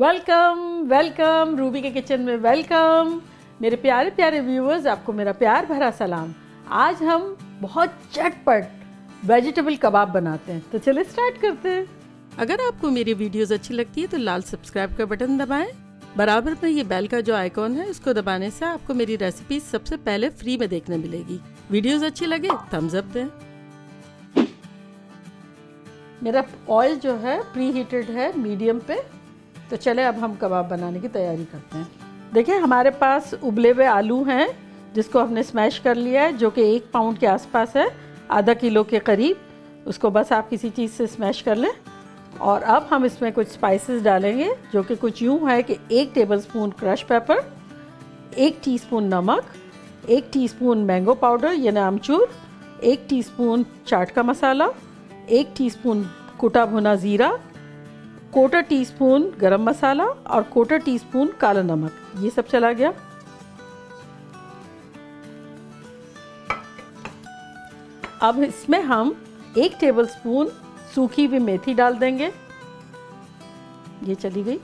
Welcome welcome Ruby के kitchen में welcome. मेरे प्यारे प्यारे व्यूअर्स, आपको मेरा प्यार भरा सलाम। आज हम बहुत चटपट वेजिटेबल कबाब बनाते हैं, तो चलिए स्टार्ट करते हैं। अगर आपको मेरी वीडियोस अच्छी लगती है तो लाल सब्सक्राइब का बटन दबाएं। बराबर में ये बेल का जो आइकॉन है उसको दबाने से आपको मेरी रेसिपी सबसे पहले फ्री में देखने मिलेगी। वीडियोस अच्छी लगे थम्स अप दें। मेरा ऑयल जो है प्री हीटेड है मीडियम पे, तो चले अब हम कबाब बनाने की तैयारी करते हैं। देखिए हमारे पास उबले हुए आलू हैं जिसको हमने स्मैश कर लिया है, जो कि 1 पाउंड के आसपास है, आधा किलो के करीब। उसको बस आप किसी चीज़ से स्मैश कर लें। और अब हम इसमें कुछ स्पाइसेस डालेंगे, जो कि कुछ यूँ है कि 1 टेबलस्पून क्रश पेपर, 1 टीस्पून नमक, 1 टीस्पून मैंगो पाउडर यानी आमचूर, 1 टीस्पून चाट का मसाला, 1 टीस्पून कुटा भुना ज़ीरा, 1/4 टीस्पून गरम मसाला और 1/4 टीस्पून काला नमक। ये सब चला गया। अब इसमें हम 1 टेबलस्पून सूखी हुई मेथी डाल देंगे। ये चली गई।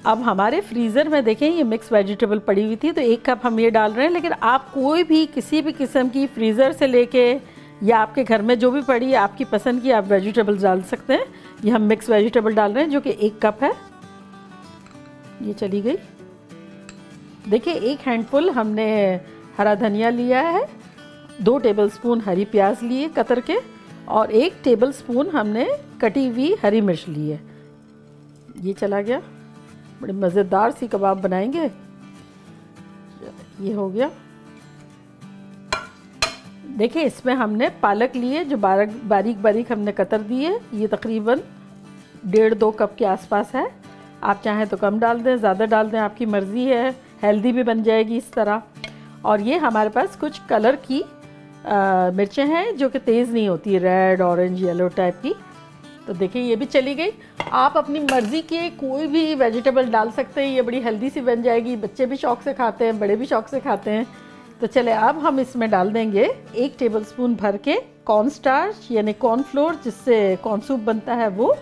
अब हमारे फ्रीज़र में देखें ये मिक्स वेजिटेबल पड़ी हुई थी, तो 1 कप हम ये डाल रहे हैं। लेकिन आप कोई भी किसी भी किस्म की फ्रीज़र से लेके या आपके घर में जो भी पड़ी है आपकी पसंद की, आप वेजिटेबल्स डाल सकते हैं। ये हम मिक्स वेजिटेबल डाल रहे हैं जो कि 1 कप है। ये चली गई। देखिए 1 हैंडफुल हमने हरा धनिया लिया है, 2 टेबलस्पून हरी प्याज लिए कतर के, और 1 टेबलस्पून हमने कटी हुई हरी मिर्च ली है। ये चला गया। बड़ी मज़ेदार सी कबाब बनाएंगे। ये हो गया। देखिए इसमें हमने पालक लिए जो बारीक बारीक हमने कतर दिए। ये तकरीबन 1.5-2 कप के आसपास है। आप चाहें तो कम डाल दें, ज़्यादा डाल दें, आपकी मर्ज़ी है। हेल्दी भी बन जाएगी इस तरह। और ये हमारे पास कुछ कलर की मिर्चें हैं जो कि तेज़ नहीं होती, रेड ऑरेंज येलो टाइप की। तो देखिए ये भी चली गई। आप अपनी मर्ज़ी के कोई भी वेजिटेबल डाल सकते हैं। ये बड़ी हेल्दी सी बन जाएगी। बच्चे भी शौक़ से खाते हैं, बड़े भी शौक़ से खाते हैं। तो चले अब हम इसमें डाल देंगे 1 टेबलस्पून भर के कॉर्न स्टार्च यानी कॉर्नफ्लोर, जिससे कॉर्न सूप बनता है वो।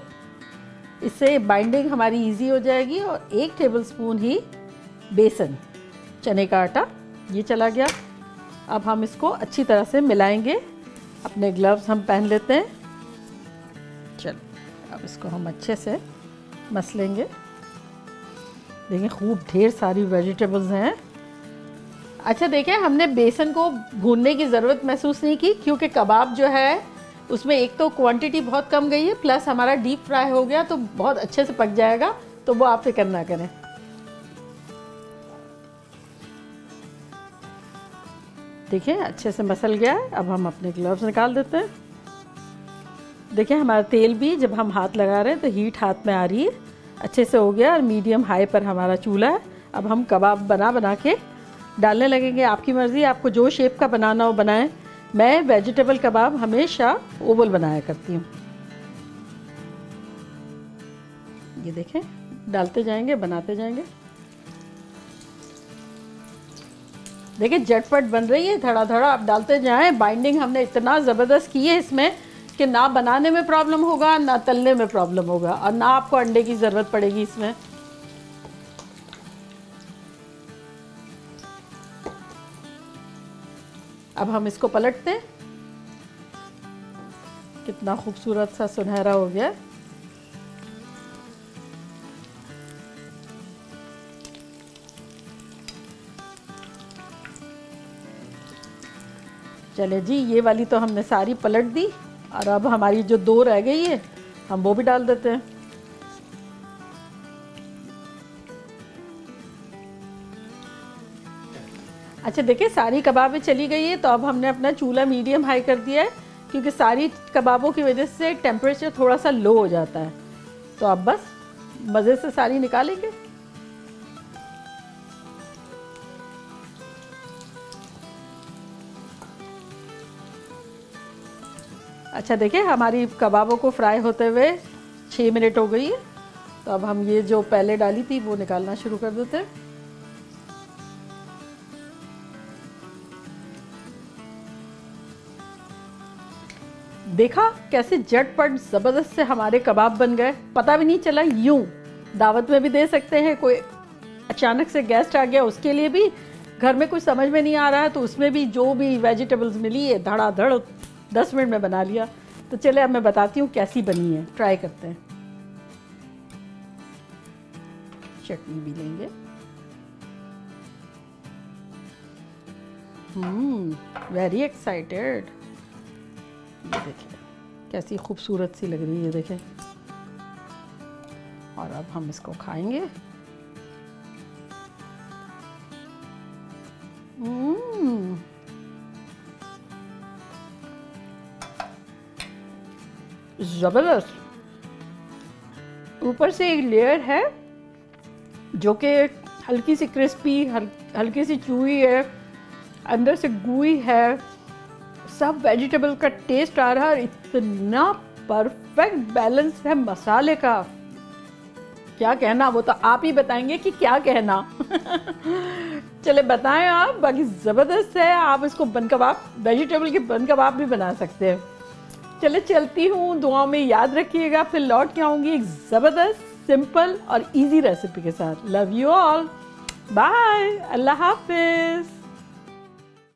इससे बाइंडिंग हमारी इजी हो जाएगी। और 1 टेबलस्पून ही बेसन, चने का आटा। ये चला गया। अब हम इसको अच्छी तरह से मिलाएंगे। अपने ग्लव्स हम पहन लेते हैं। चलो अब इसको हम अच्छे से मसलेंगे। देखिए खूब ढेर सारी वेजिटेबल्स हैं। अच्छा देखिए हमने बेसन को भूनने की ज़रूरत महसूस नहीं की, क्योंकि कबाब जो है उसमें एक तो क्वांटिटी बहुत कम गई है, प्लस हमारा डीप फ्राई हो गया तो बहुत अच्छे से पक जाएगा। तो वो आप फिक्र ना करें। देखिए अच्छे से मसल गया है। अब हम अपने ग्लव्स निकाल देते हैं। देखिए हमारा तेल भी जब हम हाथ लगा रहे हैं तो हीट हाथ में आ रही है। अच्छे से हो गया और मीडियम हाई पर हमारा चूल्हा है। अब हम कबाब बना के डालने लगेंगे। आपकी मर्ज़ी, आपको जो शेप का बनाना हो बनाएं। मैं वेजिटेबल कबाब हमेशा ओवल बनाया करती हूँ। ये देखें डालते जाएंगे, बनाते जाएंगे। देखिए झटपट बन रही है, धड़ा धड़ा आप डालते जाएं। बाइंडिंग हमने इतना ज़बरदस्त की है इसमें कि ना बनाने में प्रॉब्लम होगा, ना तलने में प्रॉब्लम होगा, और ना आपको अंडे की ज़रूरत पड़ेगी इसमें। अब हम इसको पलटते हैं। कितना खूबसूरत सा सुनहरा हो गया। चले जी, ये वाली तो हमने सारी पलट दी। और अब हमारी जो 2 रह गई है हम वो भी डाल देते हैं। अच्छा देखिए सारी कबाबें चली गई है। तो अब हमने अपना चूल्हा मीडियम हाई कर दिया है, क्योंकि सारी कबाबों की वजह से टेम्परेचर थोड़ा सा लो हो जाता है। तो अब बस मज़े से सारी निकालेंगे। अच्छा देखिए हमारी कबाबों को फ्राई होते हुए 6 मिनट हो गई है। तो अब हम ये जो पहले डाली थी वो निकालना शुरू कर देते हैं। देखा कैसे झटपट ज़बरदस्त से हमारे कबाब बन गए, पता भी नहीं चला। यूं दावत में भी दे सकते हैं, कोई अचानक से गेस्ट आ गया उसके लिए भी, घर में कुछ समझ में नहीं आ रहा है तो उसमें भी जो भी वेजिटेबल्स मिली है धड़ाधड़ 10 मिनट में बना लिया। तो चले अब मैं बताती हूँ कैसी बनी है, ट्राई करते हैं। चटनी भी लेंगे। Very excited. ये देखिए कैसी खूबसूरत सी लग रही है, देखें। और अब हम इसको खाएंगे। जबरदस्त। ऊपर से एक लेयर है जो कि हल्की सी क्रिस्पी, हल्की सी चूई है, अंदर से गूई है, सब वेजिटेबल का टेस्ट आ रहा है। इतना परफेक्ट बैलेंस है मसाले का, क्या कहना, वो तो आप ही बताएंगे कि क्या कहना। चले बताएं आप। बाकी ज़बरदस्त है। आप इसको बन कबाब, वेजिटेबल के बन कबाब भी बना सकते हैं। चले चलती हूँ, दुआओं में याद रखिएगा, फिर लौट के आऊँगी एक ज़बरदस्त सिंपल और इजी रेसिपी के साथ। लव यू ऑल, बाय, अल्लाह हाफिज़।